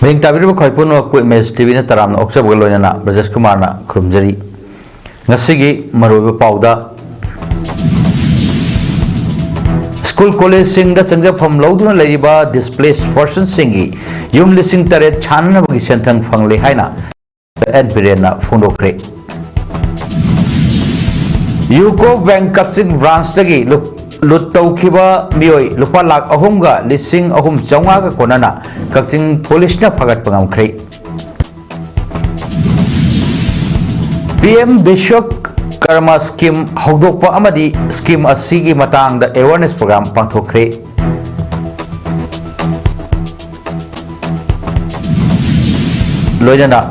Ming tabir ba khoi puno ku image TV na taram na oksa bol loina na Brajesh Kumar na khurumjari ngasigi maroi ba pauda School college sing da changja pham loduna leiba displaced person singi yum lising tare channa bagi sentang phangle haina and birena phondokre UCO Bank Kaching branch lagi lut taukiba mioi lupa lak ahumga lising ahum chaunga ka konana Kaching police na phagat pangamkhre PM Bishok Karma Scheme Haudokpa Amadi Scheme Asigi Matang the awareness program Pangthokre Loyana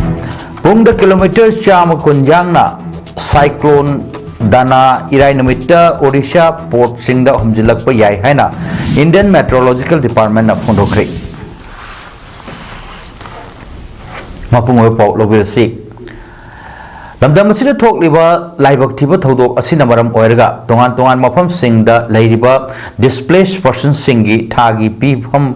Pung the kilometers Cham Kunjangna Cyclone Dana Irai Namita Odisha Port Singda Humjilakpa Yai Haina Indian Meteorological Department of Pangthokre Mapung Pau Lobirsi Lamdam asida thok liba laibak thiba thodok asina maram oirga tongan mafam singda leiriba displaced person singi thagi pifam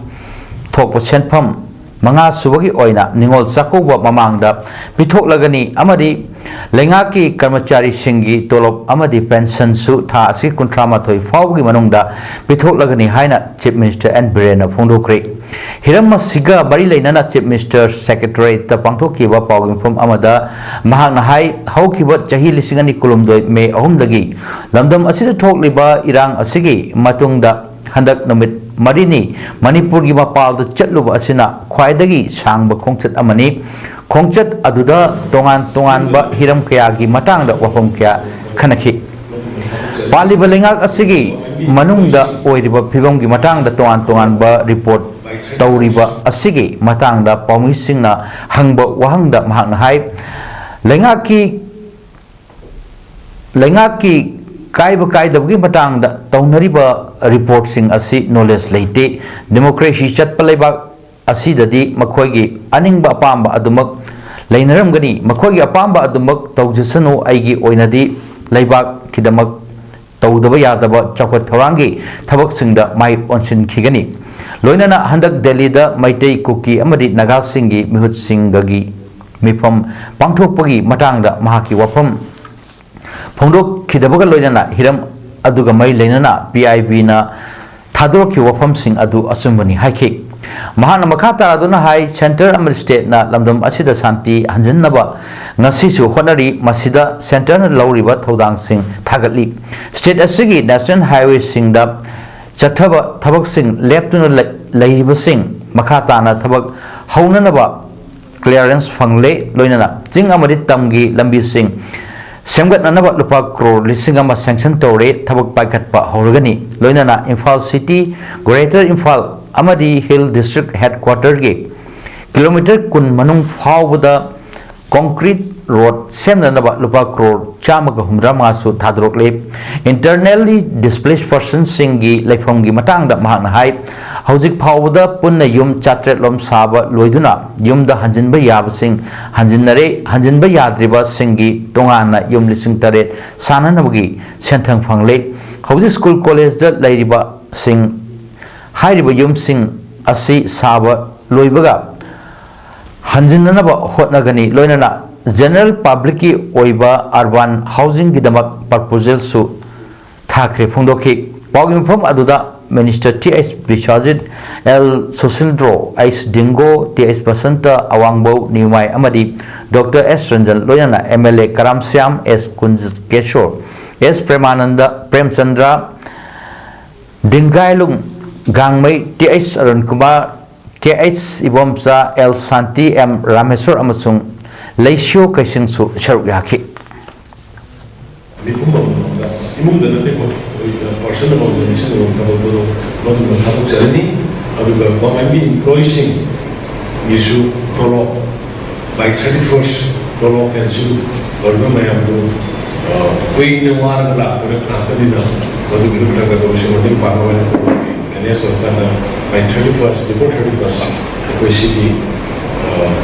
thokpa senpham manga subagi oina ningol sakoba mamangda pithok lagani amadi lengaki karmachari singi tolop amadi pension su tha asi kuntrama thoi fawgi manungda pithok lagani haina Chief Minister N Birena phongdokre Hiram Siga bari lainana Chief Minister Secretary ta pangthokiba pawing from amada mahakna hai haukiba chahi lisingani kulumdoi me ahumdagi lamdam asida thokliba irang asigi matungda handak namit marini Manipur gi mapal da chatluba asina khwaidagi sangba khongchat amani khongchat aduda tongan ba hiram kaya gi matang da wafam kya khanakhi paliba lengak asigi manungda oiriba phibam gi matang da tongan ba report Tauriba asigi matang da paumi singna hangba wahangda mahakna hai lengaki kai dabgi matang da taunariba report sing asi knowledge leite democracy chat palaiba asi dadi makhoigi aningba apamba adumak leinaramgani makhoigi apamba adumak tawjasanu aigi oinadi leibak kidamak tawdaba yadaba chakot thorangi thabak singda mai onsin khigani Loinana handak Delhi da Maitei Kuki amadi Naga Singi Mihut Singgagi Mifam Pangthokpagi matangda mahaki wafam Phongdok khidabaga loinana hiram aduga mai leinana PIB na thadorki wafam sing adu asumbani haiki mahana makhata aduna hai center amri state na lamdam asida santi hanjannaba ngasisu honari masida center na lauriba thodang sing thagatli state asigi national highway sing da Chathaba Thabak Singh Leptuna Laiba Singh Makhatana Thabak Haunanaba Clearance Fangle Loinana Jing Amadi Tamgi Lambi Singh Semgat Nanaba Lupa Crore Lisingama Sanction Tore Thabak Paikatpa Horgani Loinana Imphal City Greater Imphal Amadi Hill District Headquarter Ge Kilometer Kun Manung Phawda Concrete Road Semnanaba Lupa Crore Chamaga Humrama Su Thadrokle Internally Displaced Persons Singi Laifamgi Matangda Mahakna Hai Hauzik Phawda Punna Yum Chatret Lom Saba Loiduna Yumda Hanjinba Yaba Sing Hanjinba Yadriba Singi Tongana Yum Lising Taret Sananabagi Sentang Fangle Hauzik School College da Lairiba Sing Hairiba Yum Sing Asi Saba Loibaga Hanjinanaba Hotnagani Loinana General Public ki oiba urban housing ki damak proposal su thakre phongdokhi pawgim phom aduda Minister T.S. Bishajit L. Susindro H. Dingo T.S. Basanta Awangbo Niwai Amadi Dr. S. Ranjan Loyana MLA Karamsyam S. Kunjkeshor S. Premchandra Dingailung Gangmai T.S. Arun Kumar K.H. Ibomsa L. Santi M. Rameswar amasung Leisho Kaising Su Sharuk Yaki.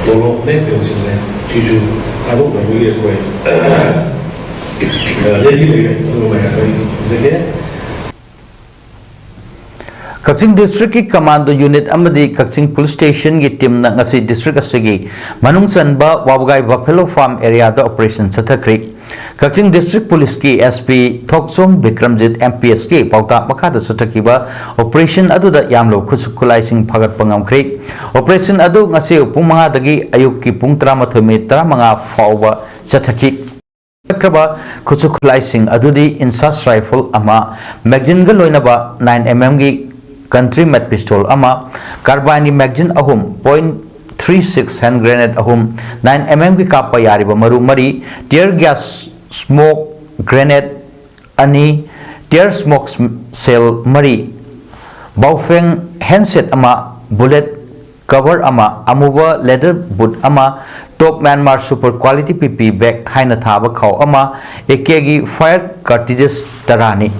Tolong lepas ini, cucu kalau berdua koi, jadi macam ni, jadi Kaching District ki Commando Unit amadi Kaching Police Station ki team na ngasi district asigi manung sanba Wabugai Buffalo Farm area da operation sathakri. Kaching District Police ki SP Thoksom Bikramjit MPS ki pauta makada sathakiba operation adu da yamlo khusukulai sing phagat pangamkri. Operation adu ngasi pung mga dagi ayuk ki pung 13 mga fauba sathaki. Kraba khusukulai sing adudi insas rifle ama magazine ga loinaba 9mm gi country made pistol ama carbine magazine ahum .36 hand grenade ahum 9mm ki kapa yariba maru mari tear gas smoke grenade ani tear smoke cell mari baufeng handset ama bullet cover ama amuba leather boot ama top Myanmar super quality PP bag haina thaba khau ama ekegi fire cartridges tarani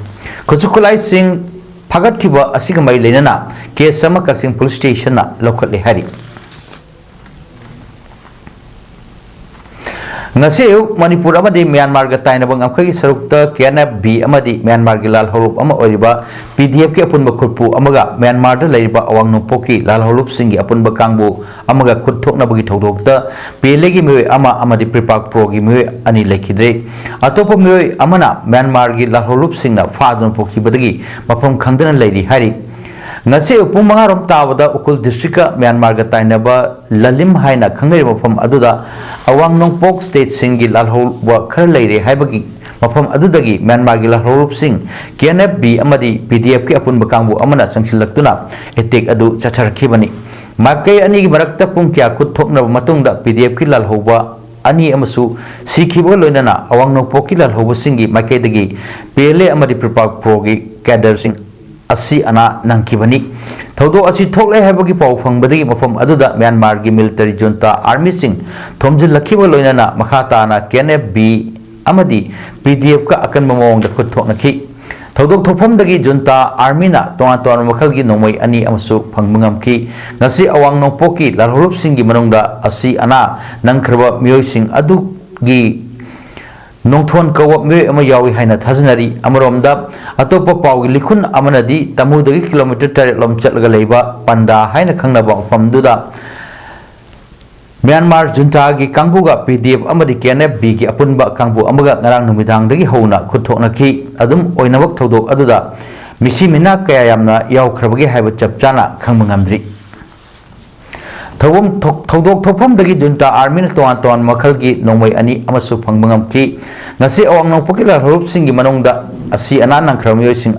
khusukulai sing phagat thiba asiga mai lenana case sama Kaching police station na lokhat le hari ngasiu Manipur amadi Myanmar ga taina bang amkhagi sarukta KNF B amadi Myanmar gi lal holup ama oriba PDF ki apun bakhutpu amaga Myanmar da leiba awang nopoki lal holup singi apun bakangbu amaga khuthok na bagi thodokta pele gi mewe ama amadi Pripak Pro gi mewe ani lekhidre atopa mewe amana Myanmar gi lal holup singna fadon poki badagi mafam khangdana leiri hari ngase upung mga rom tawada ukul district Myanmar ga tainaba lalim haina khangai mafam aduda awang nongpok state singi lalhol wa khar leire haibagi mafam adudagi Myanmar gi lalhol sing KNF B amadi PDF ki apun bakangbu amana sangsilaktuna etek adu chacharkhibani makai ani gi barakta pung kya khut thokna matungda PDF ki lalhoba ani amasu sikhibo loinana awang nongpok ki lalhoba singi makai dagi pele amadi Pripak Pro gi cadre sing asi ana nangkibani thodo asi thoklai habagi pau fangbadagi mafam aduda Myanmar gi military junta army sing thomjil lakhiba loinana makhata na KNF B amadi PDF ka akan mamong da khut thoknaki thodok thopam dagi junta army na tonga ton makhal gi nongmai ani amasu phangmangam ki ngasi awang nongpoki lalholup sing gi manungda asi ana nangkhraba miyoi sing adu gi nongthon kawap me ama yawi haina thajanari amromda atopa pawgi likhun amanadi tamudagi kilometer 3 lom chatlaga leiba panda haina khangnaba famduda Myanmar junta gi kangbuga PDF amadi KNF B gi apunba kangbu amaga ngarang numidang dagi hauna khuthokna ki adum oinawak thodok aduda misi mina kaya yamna yawkhrabagi haiba chapchana khangmangamdri Thodok thopam dagi junta army na ton makhal gi nongmai ani amasu phangmangam ki ngasi awang nong pokila holup sing gi manungda asi ana nang khramyo sing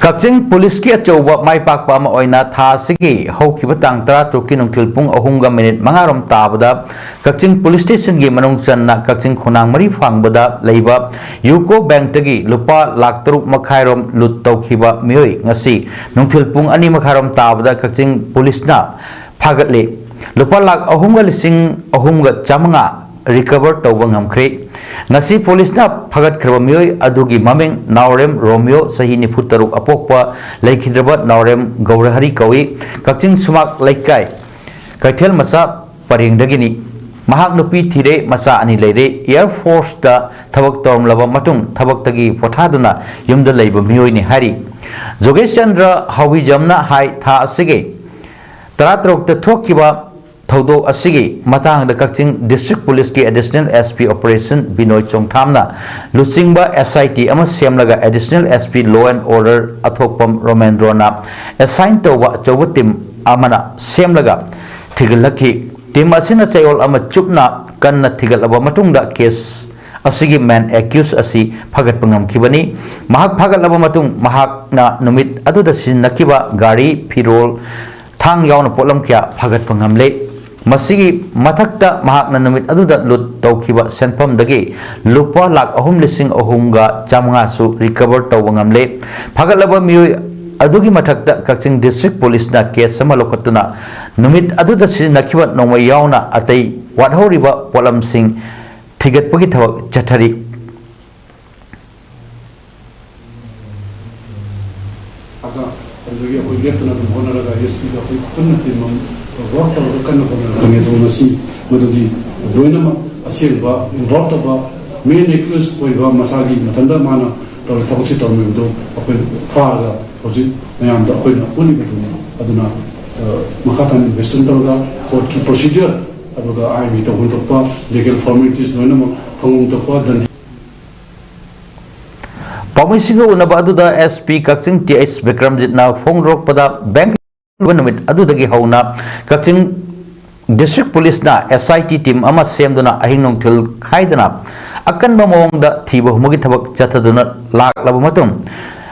Kaching police ki achoba mai pak pa ma oina tha sigi hoki batang tara turki nongthil pung ahunga minute mangarom tabada Kaching police station gi manung channa Kaching khunang mari fangbada leiba UCO bank tagi lupa lakh taruk makhairom lut tawkhiba mioi ngasi nongthil pung ani makhairom tabada Kaching police na phagatli lupa lakh ahunga lising ahunga chamanga recover tawba ngamkhre ngasi police na phagat khraba mioi adugi mameng Naurem Romeo sahi ni futaruk apokpa laikhidraba Naurem Gaurahari kawi Kaching sumak laikai kaithel masa parengdagini mahak nupi thire masa ani leire Air Force da thabak tormlaba matung thabak tagi pothaduna yumda leiba mioi ni hari Jogesh Chandra hawi jamna hai tha asige taratrok ta thokiba Thodok asigi matang da Kaching District Police ki Additional SP Operation Binoy Chongthamna Lusingba SIT ama semlaga Additional SP Law and Order athokpam Romendrona assign tawba chawba team amana semlaga thigalaki team asina chayol ama chupna kanna thigalaba matungda case asigi man accused asi phagat pangam kibani mahak phagalaba matung mahak na numit aduda sinnakiba gari firol thang yauna polam kya phagat pangamle masigi mathakta mahakna numit aduda lut tawkhiba senpam dagi lupa lakh ahum lising ahumga chamanga su recover tawbangamle phagalaba mioi adugi mathakta Kaching District Police na case sama lokatuna numit aduda sinakhiba nongmai yauna atai wadhoriba polam sing thigatpagi thawak chathari aga adugi apoi leptana honoraga SP ga apoi kunna timam work tawra kanna kone do ngasi madudi loinama asilba involved ba main accused oiba masagi matanda mana taw tawsi taw me do apel faaga hoji mayam da koina uni betu aduna makhatan investigation tawra court ki procedure aduga ai mi taw to pa legal formalities loinama phangum to pa dan Pamisiga unaba aduda SP Kakching TH Bikramjit na fongrok pada bank numit adudagi hauna Kakching District Police na SIT team ama semduna ahing nongthil khaidana akan bamawangda thiba humagi thabak chathaduna laklaba matum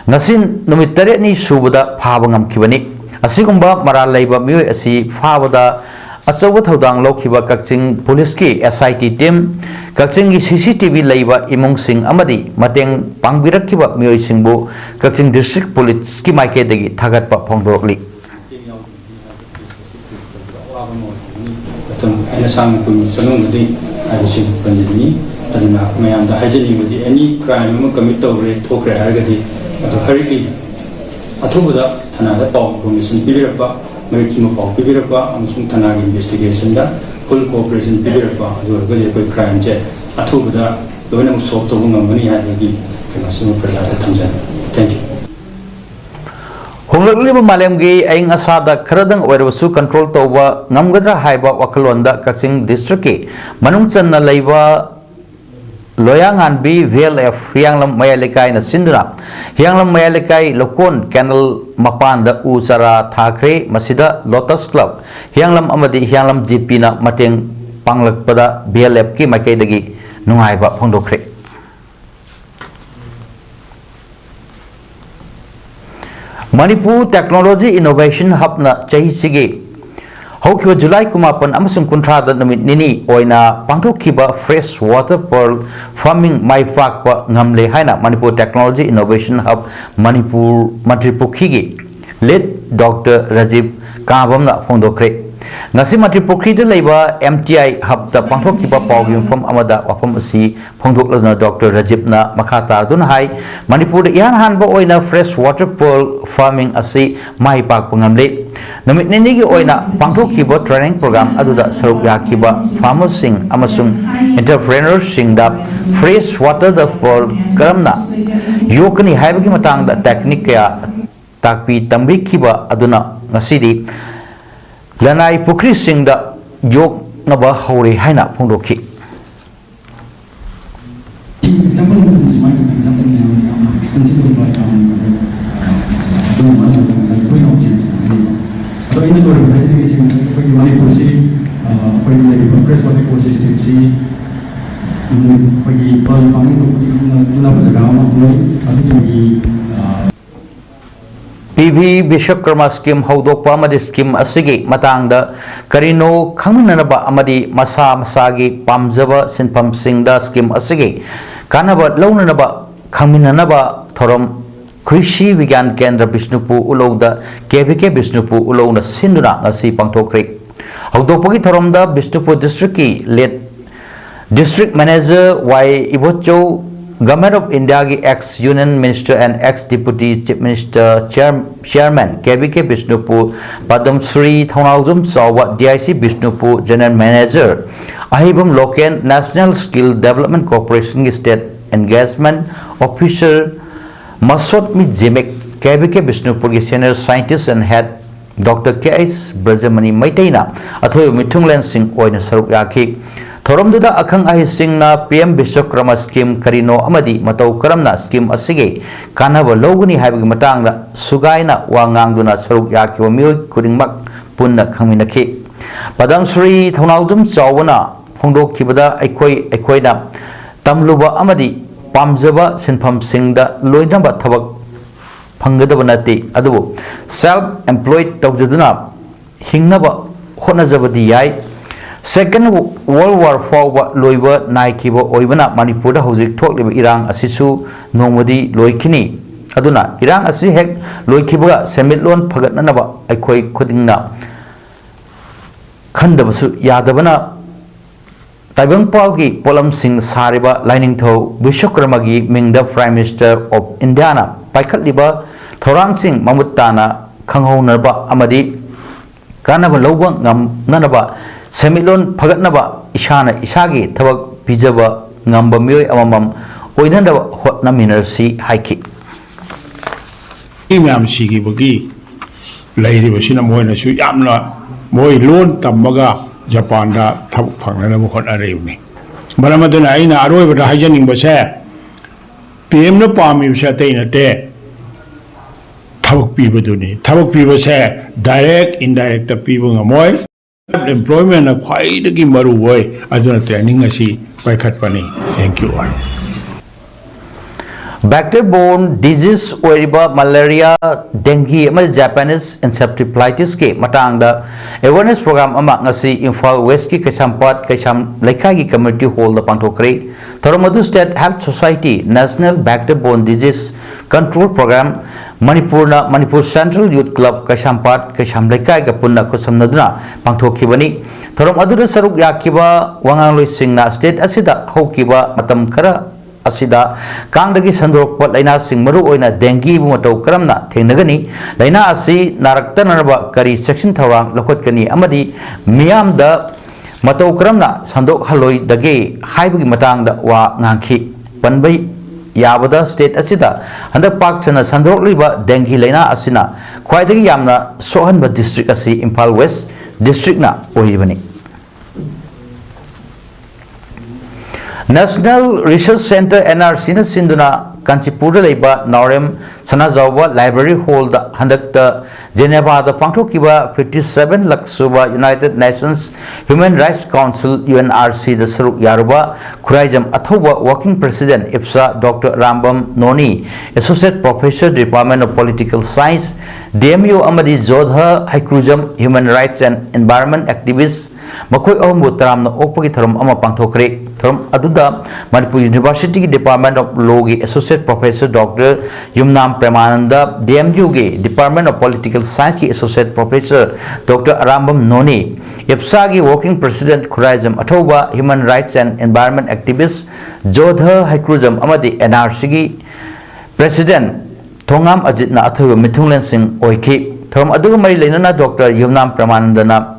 ngasin numit tare ni subada phaba ngamkhibani asigumba maral leiba mioi asi phabada achawa thodang lokhiba Kakching Police ki SIT team Kakching gi CCTV leiba imung sing amadi mateng pangbirakhiba mioi singbu Kakching District Police ki maike degi thagatpa phongdorokli ana sang kun sanung di ai sing panjini aduna mayam da hajini di any crime ma commit tawre thokre hargadi adu harili athubuda thana da paw commission pibirapa meritimo paw pibirapa amsung thana gi investigation da full cooperation pibirapa adu hargadi koi crime je athubuda loina solve to ngam ni hargadi kana sunu prayata thamjan thank you Honglakliba malemgi aing asada kharadang oirabasu control tawba ngamgadra haiba wakalonda Kakching district ki manungchanna leiba loyanganbi VLF Hianglam Mayalekai na sindra Hianglam Mayalekai lokon canal mapanda usara thakre masida Lotus Club Hianglam amadi Hianglam GP na mateng panglakpada VLF ki makai dagi nungaiba phongdokre Manipur Technology Innovation Hub na chahi sige hokhiba July kumapan amasung kuntrada namit nini oina pangthokhiba fresh water pearl farming mai fakpa ngamle haina Manipur Technology Innovation Hub Manipur Mantri Pokhi gi late Dr. Rajiv Kabamna phongdokre ngasi Mantri Pokhi de leiba MTI Hub da pangthokhiba pawgi from amada wafam asi phongdoklana Dr. Rajiv na makhata dun hai Manipur yan hanba oina fresh water pearl farming asi mai pak pangamle namit nini gi oina pangthokhiba training program aduda saruk yakhiba farmers sing amasung entrepreneurs sing da fresh water the pearl karamna yokani haibagi matang da technique ya takpi tambikhiba aduna ngasidi lanai pukri sing da yok naba hauri haina phongdokhi example of this might be example expensive by so in the door education for the money policy for the fresh water ecosystem see for the pearl farming to juna bazagama atu PV Bishwakarma scheme haudokpa amadi scheme asigi matangda karino khangminanaba amadi masa masagi pamjaba sinpham singda scheme asigi kanaba launanaba khangminanaba thorom Krishi Vigyan Kendra Bishnupur Ulauda KVK Bishnupur Ulauna Sinduna ngasi pangthokre haudokpagi thoromda Bishnupur district ki late district manager Y Ibocho Government of India ki ex-Union Minister and ex-Deputy Chief Minister Chairman KVK Bishnupur Padam Sri Thaunawjum Chawa DIC Bishnupur General Manager Ahibam Loken National Skill Development Corporation State Engagement Officer Masot Mi Jimek KVK Bishnupur ki Senior Scientist and Head Dr. K.S. Brajamani Maitaina Athoy Mithunglen Singh oina saruk yakhi Thoramduda akhang ahi sing na PM Bishwakarma scheme karino amadi matau karamna scheme asige kanaba loguni haibagi matangda sugaina wangangduna saruk yakhiwa mioi kudingmak punna khangminakhi Padam Sri Thaunawjum Chawana phongdokhibada aikhoina tamluba amadi pamjaba sinpham singda loinaba thabak phanggadaba nati adubu self employed tawjaduna hingnaba honajabadi yai Second World War fauba loiba naikiba oibana Manipur da hojik thokliba irang asisu nongmadi loikini aduna irang asi hek loikiba semitlon phagatnanaba aikhoi khudingna khandabasu yadabana Taibangpal ki polam sing sariba lining tho Bishwakarma gi mingda Prime Minister of India na paikhatliba thorang sing mamutana khanghaunaba amadi कानब लौब nganaba semilon phagatnaba isana isagi thabak pijaba ngamba mioi amamam oinandaba hotna minersi haiki imam sigi bagi lairi basina moina su yamna moi loan tamaga Japan da thabuk phangna mo khon arevni maramaduna aina aroi bada hajaning base PM na pami sa tay na te thabuk piba duni thabuk piba sa direct indirect ta piba nga moy employment na khwai dagi maru hoy aduna training asi paikhat pani thank you all Vector-borne disease oiriba malaria, dengue, and Japanese encephalitis ke matangda awareness program ama ngasi Imphal West ki Kasampat Kasam Laikai community hall the pangthokre Thoramadu State Health Society National Vector-borne Disease Control Program Manipur Central Youth Club Kasampat Kasam Laikai ka punna kusamnaduna pangthokibani Thoram aduda saruk yakiba wangangloi singna state asida hokiba matam kara asida kangdagi sandrokpa laina sing maru oina dengue bu matau karamna thengnagani laina asi narakta narba kari section thawang lokhotkani amadi miyam da matau karamna sandok haloi dage haibagi matangda wa ngangki panbai yabada state asida handa pak chana sandrok liba dengue laina asina khwaidagi yamna sohanba district asi Imphal West district na oibani National Research Center NRC na sinduna Kanchipur leiba Naurem Sanajawba Library Hall da handakta Geneva da pangthokiba 57 laksuba United Nations Human Rights Council UNRC da saruk yaruba khuraijam athoba working president IPSA Dr. Rambam Noni Associate Professor Department of Political Science DMU amadi Jodha Haikrujam Human Rights and Environment Activists Makoi Ahumbu Taramna Okpagi Tharam ama pangthokre Tharam aduda Manipur University Department of Law gi Associate Professor Dr. Yumnam Premananda DMU gi Department of Political Science ki Associate Professor Dr. Rambam Noni IPSA gi Working President Khuraijam Athoba Human Rights and Environment Activist Jodha Haikrujam amadi NRC gi President Thongam Ajitna Athoba Mithunglen Singh oiki Tharam aduga mari leinana Dr. Yumnam Premananda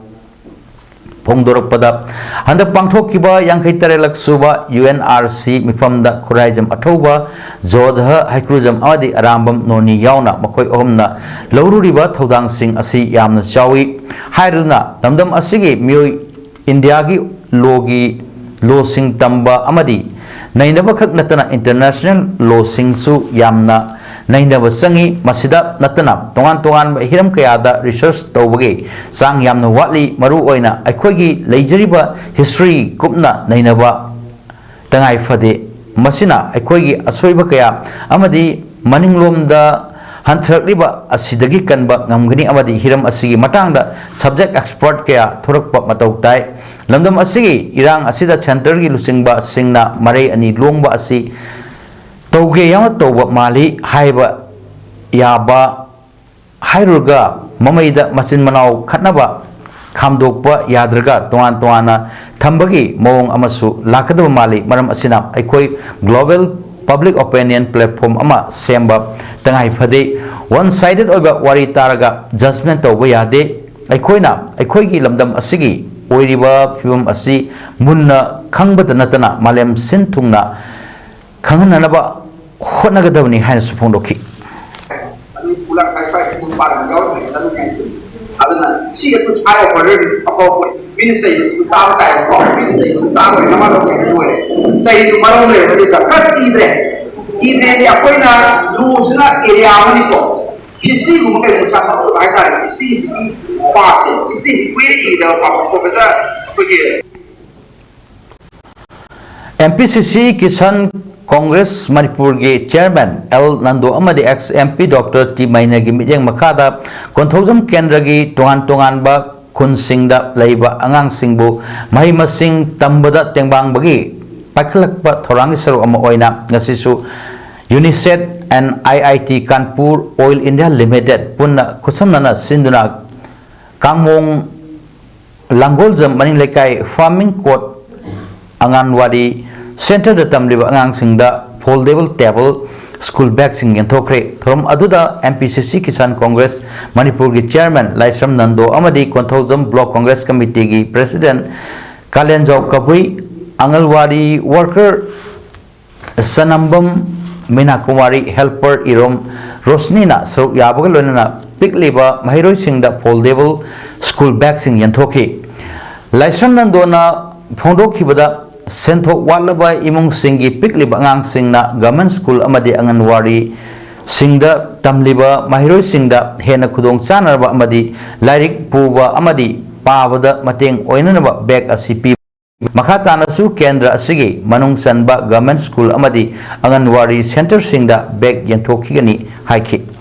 Pongdorokpada handa pangthokiba yangkai tarelak suba UNRC mifamda khuraijam athoba Jodha Haikrujam amadi Rambam Noni yauna makoi ohumna laururiba thodang sing asi yamna chawi hairuna namdam asigi mioi India gi logi law sing tamba amadi nainaba khak natana international law sing su yamna nainaba sangi masida natana tongan hiram kayada research tawbage sang yamna watli maru oina aikhoigi leijariba history kupna nainaba tangai fade masina aikhoigi asoiba kaya amadi maninglomda hanthrakliba asidagi kanba ngamgani amadi hiram asigi matangda subject expert kaya thorakpa matau tai lamdam asigi irang asida center gi lusingba singna mare ani longba asi Tauge yang tauba mali haiba yaba hairuga mamaida masin manau khatnaba khamdokpa yadraga toana thambagi mawong amasu lakadaba mali maram asina aikoi global public opinion platform ama semba tangai phade one sided oiba wari taraga judgment tauba yade aikoigi lamdam asigi oiriba phibam asi munna khangbata natana malem sinthungna khanganaba hotnagadabani haina supongdoki pulang kai pun parang gaul mai lalu kai tu aduna si aku cara order apa pun bin sai tu tahu kai ko bin sai tu tahu nama lo kai tu sai tu malu le bagi kas ide dia apa na lusna area mani ko kisi ko kai musa tahu ai ta kisi pass kisi query ida apa professor pergi MPCC Kisan Congress Manipur ge Chairman L Nando amadi ex MP Dr. T Maina gi mijeng makada konthojam kendra gi tongan ba khun singda leiba angang singbu mahi masing tambada tengbang bagi pakhlakpa thorang saru ama oina ngasisu UNICEF and IIT Kanpur Oil India Limited punna kusamnana sinduna kangmong langgolzam maning lekai farming court Anganwadi Center da tamliba angang singda foldable table school bag sing yenthokre thorom aduda MPCC Kisan Congress Manipur gi chairman Laisram Nando amadi Konthaujam block congress committee gi president Kalenjau Kabui Angalwadi worker Sanambam Mina Kumari helper Irom Rosnina Saruk Yabaga Lonana Pigliba Mahiroi Singh da foldable school bag sing yanthoki Laisram Nandona Phondok Kibada Senthok Walaba Imung Singi Pigliba Ngang Singna government school amadi Anganwadi Singda Tamliba Mahiroi Singda Hena Kudong Chanarba amadi Lairik Puba amadi Pabada Mateng Oinanaba bag asipi Makhatana su Kendra Asigi Manung Sanba government school amadi Anganwadi center Singda bag yanthoki gani haiki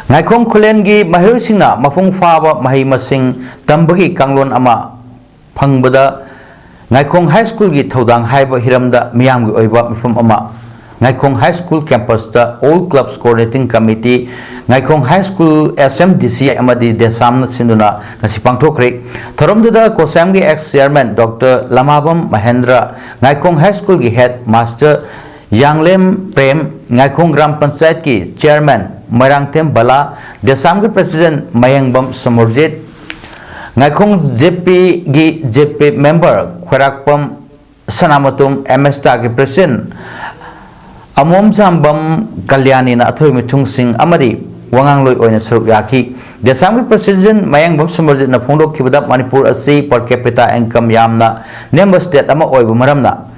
Ngaikong Kulengi Mahiroi Singna Mafung Faba Mahi Masing Tambagi Kanglon Ama Pangbada Ngaikong High School gi Thodang Haiba Hiramda Miyam gi Oiba Mifum Ama Ngaikong High School campus da All Clubs Coordinating Committee Ngaikong High School SMDC Amadi Desamna Sinduna Ngasi Pangthokre Tharomda Kosam gi ex chairman Dr. Lamabam Mahendra Ngaikong High School gi head master Yanglem Prem Ngaikong Gram Panchayat ki chairman Marangtem Bala Desam ki president Mayangbam Samurjit Ngaikong JP member Khwarakpam Sanamatum MS Ta ki president Amom Jambam Kalyani na Athoy Mithung Singh Amadi Wangangloi oina saruk yaki Desam ki president Mayangbam Samurjit na phondok khibada Manipur asi per capita income yamna nemba state ama oiba maramna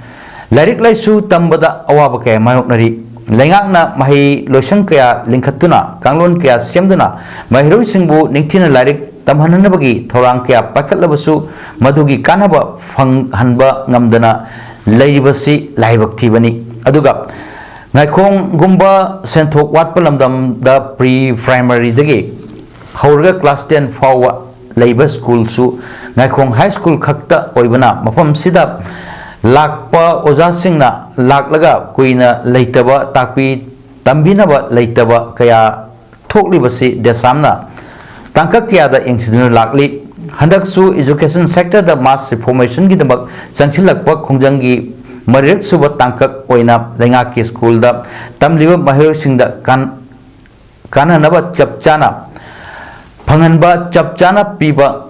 Lairik laisu tambada awaba kaya mayoknari Lengakna mahi loisang kaya lingkhatuna kanglon kaya siamduna Mahiroi Singbu ningthina lairik tamhananabagi thorang kaya pakatlabasu madugi kanaba phanghanba ngamdana leiribasi laibak thibani aduga Ngaikong gumba senthok watpa lamdam da pre primary dagi haurga class 10 fawa leiba school su Ngaikong high school khakta oibana mafam sida Lakpa Oza Singna Laklaga Kuina Laitaba Takpi Tambinaba Laitaba Kaya Tokli Basi Desamna Tangka Kaya da Incident Lakli Handaksu education sector da mass reformation Gidabak Sanchilakpa Khongjangi Marik Suba Tangka Oina Lengaki School da Tamliba Mahiroi Singh da Kananaba Chapchana Phanganba Chapchana Piba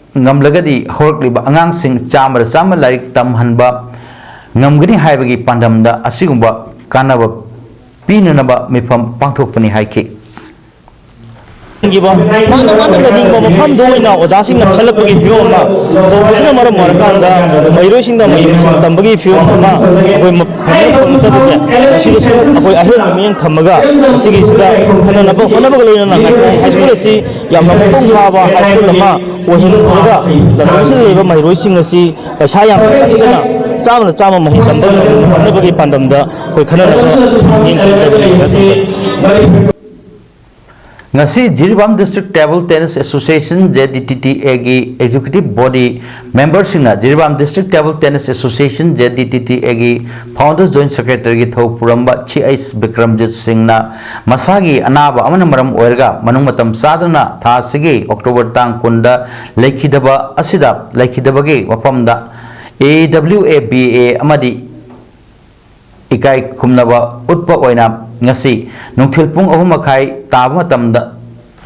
Ngamlagadi Horkliba Angang Sing Chamar Sama Larik Tamhanba Ngamgani Haibagi Pandamda Asigumba Kanaba Pinanaba Mipam Pangthokpani Haiki mana dari pemaham dua ina ojasi nak celak bagi film ma, tu maram marakanda, Mahiroi Singh tambagi film ma, aku pemaham tu sih, sih aku akhir kami yang thamaga, sih sudah karena apa kalau ini nak high school sih, yang mampu bawa high school ma, wahin juga, dan masih lewat Mahiroi Singh sih, sayang, sama mahi tambagi pandam dah, aku karena yang kerja Ngasi Jiribam District Table Tennis Association JDTTA gi executive body member singna Jiribam District Table Tennis Association JDTTA gi founders joint secretary gi thau puramba Chiais Bikramjit Singhna masagi anaba amana maram oirga manung matam sadana tha sigi October tang kunda laikhidaba asida laikhidaba gi wapamda AWABA amadi ikai khumnaba utpa oina ngasi nungthil pung 3:30 taba matamda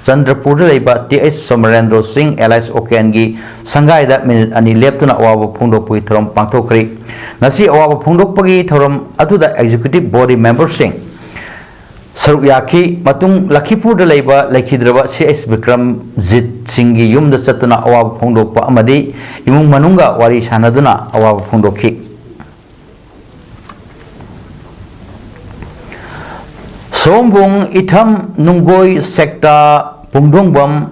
Chandrapur leiba TS Somarendra Singh Elias Okengi sangai da minute ani leptuna awaba phungdok pui thorom pangthokri ngasi awaba phungdok pagi thorom aduda executive body member sing saruk yaki matung Lakhipur da leiba Laikhidraba CS Bikramjit Singhi yumda chatuna awaba phungdok pa amadi imung manunga wari sanaduna awaba phungdokki Sombong Itham Nunggoy Sekta Pungdongbam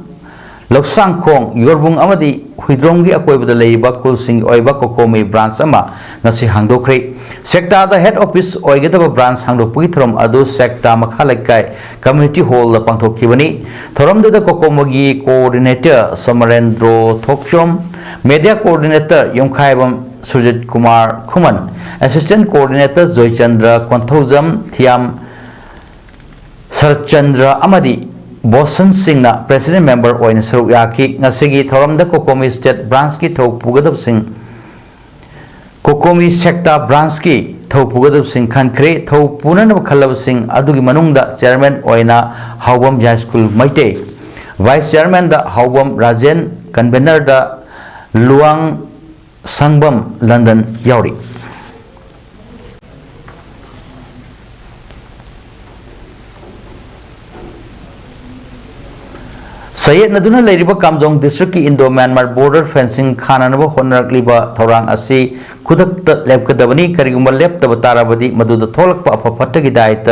Loksangkhong Yorbung amadi Huidronggi akoibada leiba kulsing oiba kokomi branch ama ngasi hangdokre sekta da head office oigadaba branch hangdokpui thorom adu sekta makhalakai community hall la pangthokibani thorom da kokomogi coordinator Somarendro Thokchom media coordinator Yongkhaibam Sujit Kumar Khuman assistant coordinator Joychandra Konthaujam Thiam Sarchandra Amadi Bosan Singh na president member oina saruk yaki ngasigi thoramda kokomi state branch ki thok pugadab sing COCOMI सेक्टा branch की थौ पुगदब सिंह खनखरे थौ पुननब खलब सिंह अदुगी मनुंगदा चेयरमैन ओइना हाउबम हाई स्कूल मैटे वाइस चेयरमैन दा हाउबम राजेन कन्वेनर दा लुआंग संगबम लंदन यावरी सयेद नदुना लेरिबा कामजोंग डिस्ट्रिक्ट की इंडो म्यांमार बॉर्डर फेंसिंग खानानबा होनरकलिबा थौरांग असी खुदक्त लेपकदबनी करिगुंबा लेपतब ताराबदी मदुद थोलकपा अफफटगी दायित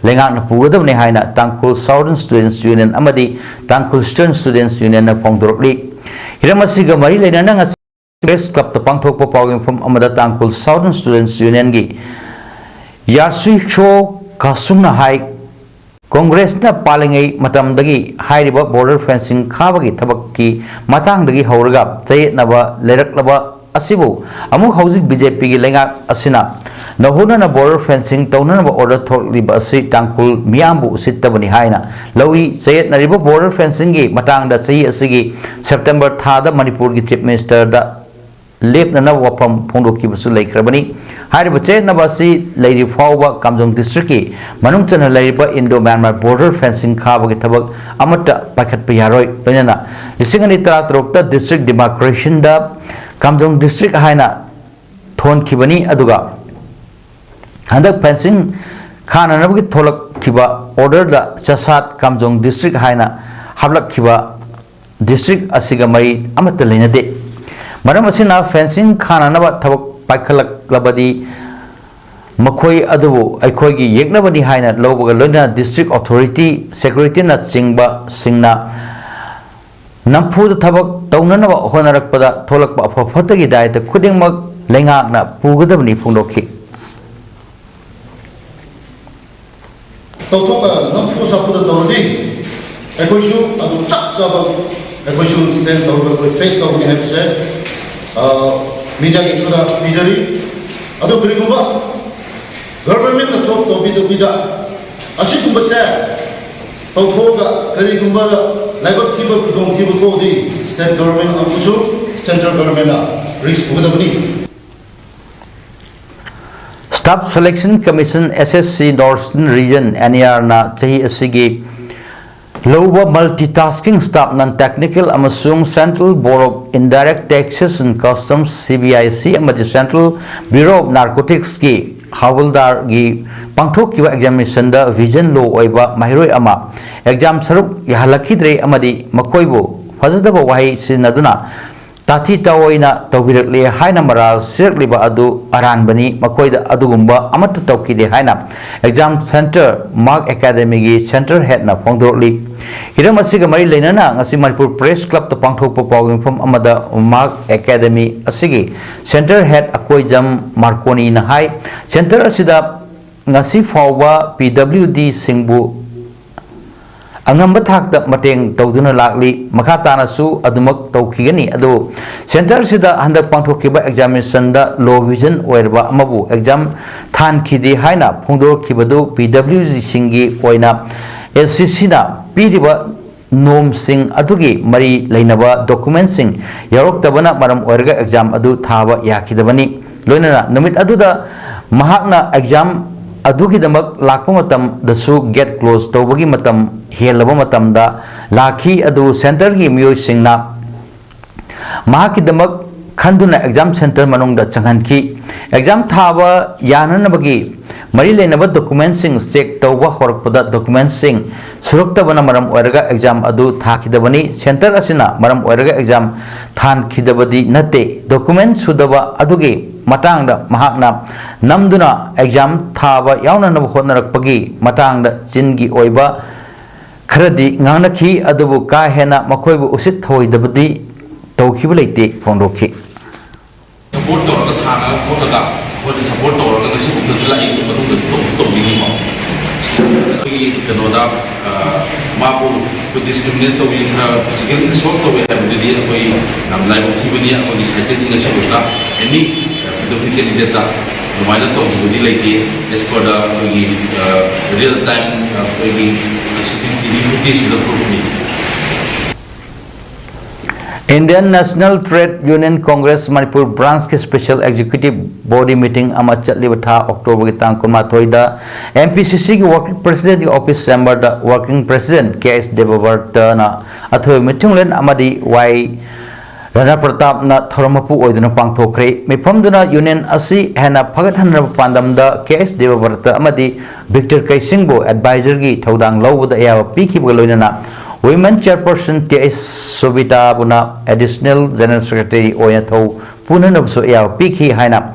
लेंगाकना पुगदबने हायना तांकुल साउदर्न स्टूडेंट्स यूनियन अमदी तांकुल ईस्टर्न स्टूडेंट्स यूनियन न फोंदोरकली हिरम असिगा मरी लेनाना ngasi प्रेस क्लब त पांगथोकपा पावगिंफम अमदा तांकुल साउदर्न स्टूडेंट्स यूनियन गी यारसुई शो कासुंगना हाई कांग्रेस न पालिंगै मतमदगी हाइरिबा बॉर्डर फेंसिंग खाबगी थबक की मतांगदगी हौरगा चयेतनबा लेरकलबा असिबु अमुक हौजिक बीजेपी की लेंगा असिना नहुना बॉर्डर फेंसिंग तौननबा ऑर्डर थोकलिबा असि तांकुल मियामबु उसितबनी हाइना लवी चयेतनरिबा बॉर्डर फेंसिंग की मतंगदा चही असिगी सेप्टेंबर थादा मणिपुर की चीफ मिनिस्टर दा लेपना वफम फोंदोकीबसु लेख्रबनी हारिबा चेतनबा असि लेरि फावबा कामजोंग डिस्ट्रिक्ट की मनुंग चना लेरिबा इंडो म्यांमार बॉर्डर फेंसिंग खाबगी थबक अमट्टा पाखटपा यारोय लोइनना 2013 डिस्ट्रिक्ट डेमोक्रेशन दा कामजोंग डिस्ट्रिक्ट हाइना थोनखिबनी अदुगा हंदक फेंसिंग खानानबगी थोलकखिबा ऑर्डर दा चसात कामजोंग डिस्ट्रिक्ट हाइना हाबलखिबा डिस्ट्रिक्ट असिगा मरी अमट्टा लेनदे मरम असिना फेंसिंग खानानबा थबक पाइखलबदी मखोई अदुबु अखोगी येकनबनी हाइना लौबगा लोइना डिस्ट्रिक्ट अथॉरिटी सिक्योरिटी न चिंगबा सिंगना नंफुद थबक तौननबा होनरकपदा थोलकपा अफफतगी दायित खुदिंगमक लेंगाकना पुगदबनी फोंदोखि तौथोका नंफु सापुदा तौरदी अखोइसु अदु चकचबा अखोइसु स्टैंड तौरबा फेस तौरनी हैबसे मीडिया की छुदा बिजरी अदो करिगुबा गवर्नमेंट न सॉफ्ट तौबिदो बिदा असिगुबसे तौथोगा करिगुबा लाइबक थिबो खुदोंग थिबो थोदी स्टेट गवर्नमेंट अमुसु सेंट्रल गवर्नमेंट रिस्क पुगदबनी staff selection commission SSC northern region NER ना चही असिगी लौबा मल्टीटास्किंग स्टाफ नॉन टेक्निकल अमसुंग central board of indirect taxes and customs CBIC अमदि सेंट्रल ब्यूरो ऑफ नार्कोटिक्स की हवलदार की पांथोकिबा एग्जामिनेशन दा विजन लो ओइबा माहिरोय अमा एग्जाम सरुक यहलखिद्रे अमदि मखोइबो फजदबा वाही सिनदुना ताथी ताओइना तौबिरकले हाइना मराल सिरकलिबा अदु अरानबनी मखोइदा अदुगुंबा अमत तौकिदे हाइना एग्जाम सेंटर मार्क एकेडमी की सेंटर हेड ना फोंदोरली हिरम असिगा मरी लेनना ngasi मणिपुर प्रेस क्लब त पांथोकपा पावगिंफम अमदा मार्क एकेडमी असिगी सेंटर हेड अकोइजम मार्कोनी ना हाई सेंटर असिदा ngasi फावबा पीडब्ल्यूडी सिंगबु अंगम थाक मतेंग तौदुना लागली मखा तानासु अदुमक तौखिगनी अदु सेंटर सिदा हंदक पांथोखिबा एग्जामिनेशन दा लो विजन ओइरबा अमबु एग्जाम थानखिदि हाइना फोंदोरखिबदु पीडब्ल्यूजी सिंगी ओइना एलसीसी ना पीरिबा नोम सिंग अदुगी मरी लेनबा डॉक्यूमेंट सिंग यारोक्तबना मरम ओइरगा एग्जाम अदु थाबा याखिदबनी लोइनना नमित अदुदा महाकना एग्जाम अदुगिदमक लाखपा मतम दसु गेट क्लोज तौबगी मतम हेलबा मतम दा लाखी अदु सेंटर की मियोय सिंगना महाकिदमक खंदुना एग्जाम सेंटर मनुंगदा चंगनखी एग्जाम थाबा याननबगी मरी लेनबा डॉक्यूमेंट सिंग चेक तौबा होरकपदा डॉक्यूमेंट सिंग सुरक्तबना मरम ओइरगा एग्जाम अदु थाखिदबनी सेंटर असिना मरम ओइरगा एग्जाम थानखिदबदी नते डॉक्यूमेंट सुदबा अदुगी matangda mahakna namduna exam thaba yaunana hotnarakpagi matangda jingi oiba kharadi nganakhi adubu ka hena makoibu usit thoidabadi tawkhiba leite phondokhi support torga thana hotaga hodi support torga nasi ubdala ik matu tawdini ma ki kanoda mabu to discriminate to we physical assault to we have the koi nam lai thibani ko decided nasi usta any the candidate da numaina to budi lagi as per the real time CCTV footage the proof ni Indian National Trade Union Congress Manipur Branch के Special Executive Body Meeting अमा चलिब था अक्टूबर की तांग कुमार दा MPCC की Working President की Office Chamber दा Working President KS Devavarta ना अथवा मीटिंग लेन अमादी वाई राणा प्रताप ना थरमपु ओइदना पांगथोखरे मिफमदुना यूनियन असि हेना फगतहनर पांदमदा KS Devavarta अमादी विक्टर कैसिंगबो एडवाइजर की थौदांग लौबदा या पीखिबगा लोइना Women Chairperson T.S. Sobita Buna Additional General Secretary Oyatho Punanabso Yao Piki Haina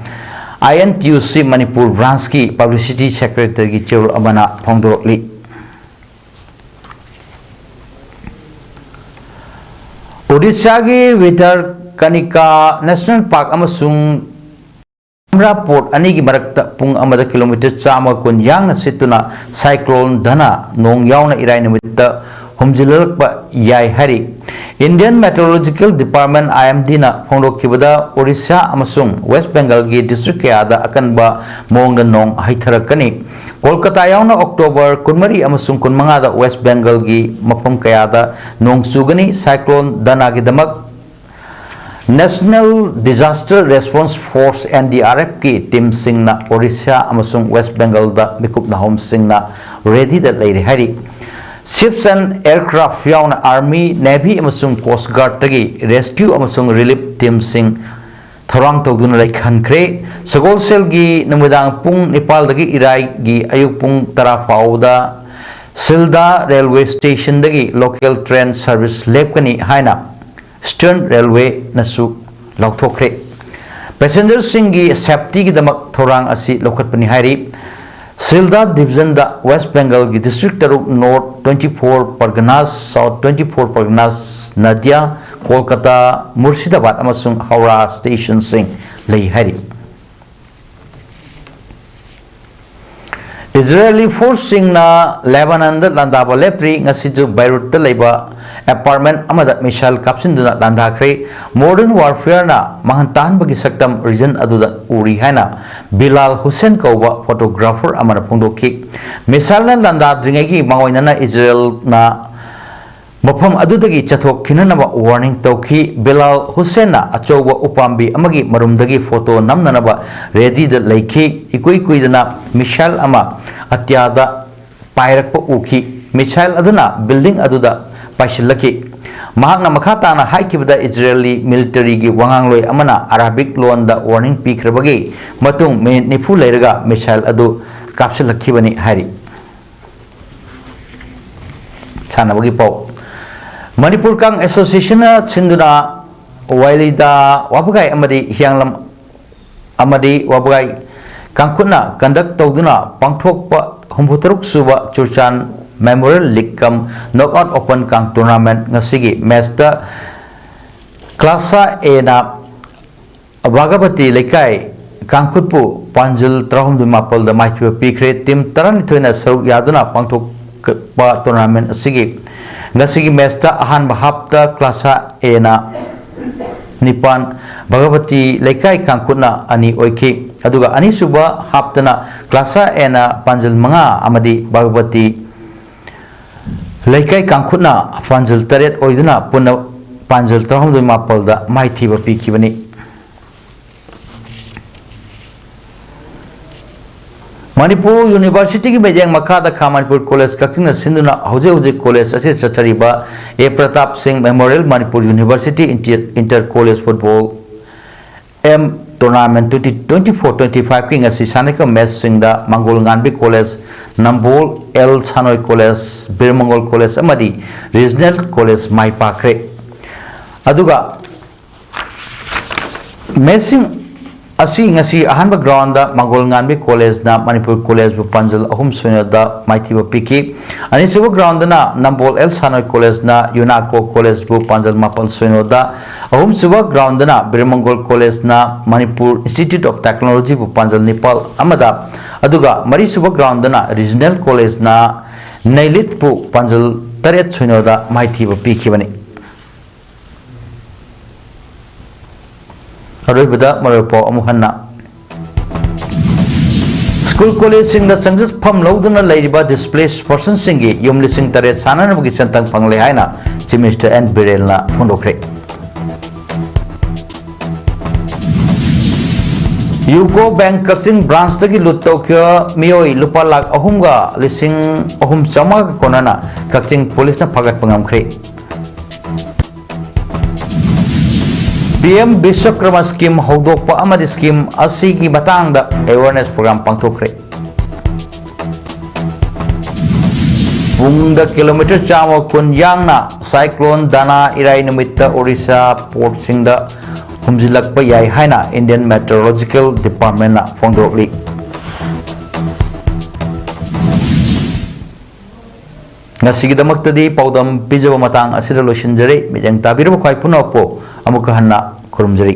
INTUC Manipur Branch की Publicity Secretary की Chair Amana Pongdorli Odisha की Vitar Kanika National Park amasung Amra Port ani की मरकता पुंग अमदा kilometre Chama कुन यांग न सितुना cyclone धना नोंग यावना इराई निमित्त हमजिलरक याय हरी इंडियन मेट्रोलॉजिकल डिपार्टमेंट IMD ना फोंडोखिबदा ओडिशा अमसुंग वेस्ट बंगाल की डिस्ट्रिक्ट कयादा अकनबा मोंग नोंग हाइथरकनी कोलकाता यावना अक्टोबर कुनमरी अमसुंग कुनमंगादा वेस्ट बंगाल की मफम कयादा नोंग सुगनी साइक्लोन दना की दमक National Disaster Response Force NDRF की टीम सिंगना ओडिशा अमसुंग वेस्ट बंगाल दा मिकुपना होम सिंगना रेडी दा लेरे हरी Ships and aircraft yauna army navy amasung coast guard tagi rescue amasung relief team sing tharang tawduna lai khankre sagol sel gi namudang pung nepal dagi irai gi ayuk pung tara fauda Silda railway station dagi local train service lepkani haina Stern railway nasu lauthokre passenger sing gi safety gi damak tharang asi lokhatpani hairi Silda division da West Bengal की district तरुक North 24 Parganas South 24 Parganas Nadia Kolkata Murshidabad अमसुंग Howrah station सिंग लई हरी Israeli force सिंग ना Lebanon दा लंदाबा leprae ngasiju Beirut दा लेबा apartment amada missile kapsinduna landakre modern warfare na mahantan bagi saktam region aduda uri haina Bilal Hussein kauba photographer amana phongdokhi missile na landa dringagi mangoina na Israel na mafam adudagi chathok khinanaba warning tawki Bilal Hussein na achouba upambi amagi marumdagi photo namnanaba ready da leikhi ikui dana missile ama atyada pairakpa ukhi missile aduna building aduda Paishilaki Mahakna Makhatana Haikibda Israeli military gi wangangloi amana Arabic loan da warning pikrabagi matung me nipu leiraga missile adu kapsilakibani hari Chanabagi pau Manipur Kang Association Sinduna Wailida Wabagai amadi hianglam amadi wabagai kangkuna conduct tawduna pangthokpa humbutaruk suba churchan Memorial League kam knockout open kang tournament ngasigi match da class A na Bhagavati lekai kangkutpu panjil trahum mapal da maithwa pikre team tarani thoina saruk yaduna pangthok pa tournament asigi ngasigi match da ahan bahap da class A na Nipan Bhagavati lekai kangkutna ani oiki aduga ani suba haptana class A na panjil manga amadi Bhagavati Laikai kangkutna panjil taret oiduna punna panjil trahum mapal da maithiba pikibani Manipur University ki bejang makada Manipur College kaktina sinduna hoje college ase chatariba A Pratap Singh Memorial Manipur University Inter College Football M Tournament 2024-25 ki ngasi saneka match singda Mangol Nganbi College Nambol L Sanoi College Birmangol College amadi Regional College Mai Pakre aduga matching asi ngasi ahanba ground da Mangol Nganbi College na Manipur College bu panjal ahum soina da maithiba piki ani suba ground na Nambol L Sanoi College na Unako College bu panjal mapal soina da ahum suba ground na Birmangol College na Manipur Institute of Technology bu panjal Nepal amada aduga mari suba ground na Regional College na Nailit bu panjal taret soina da maithiba piki bani Aribada Marapo Amuhanna School College sing the census pam louduna ladiba displaced person singi yum lising taret sanan bugi sentang pangle haina Chief Minister N Birelna Pondokre UCO bank Kakching branch तक लुट तौक्यो मियोई लुपा lakh अहुमगा लिसिंग अहुम चमग कोनाना Kakching police ना फगत पंगमख्रे PM Vishwakarma scheme हौदोकपा अमदि scheme असी की बतांगदा awareness programme पांगथोखरे पुंगदा kilometre चामो कुन यांगना cyclone दाना इराई निमित्त Odisha port सिंगदा हुमजिलकपा याई हाइना Indian meteorological department ना फोंदोकली ngasigidamakta paudam pijaba matang asida losinjari mijang tabiraba khwai punokpo amuka hanna khurumjari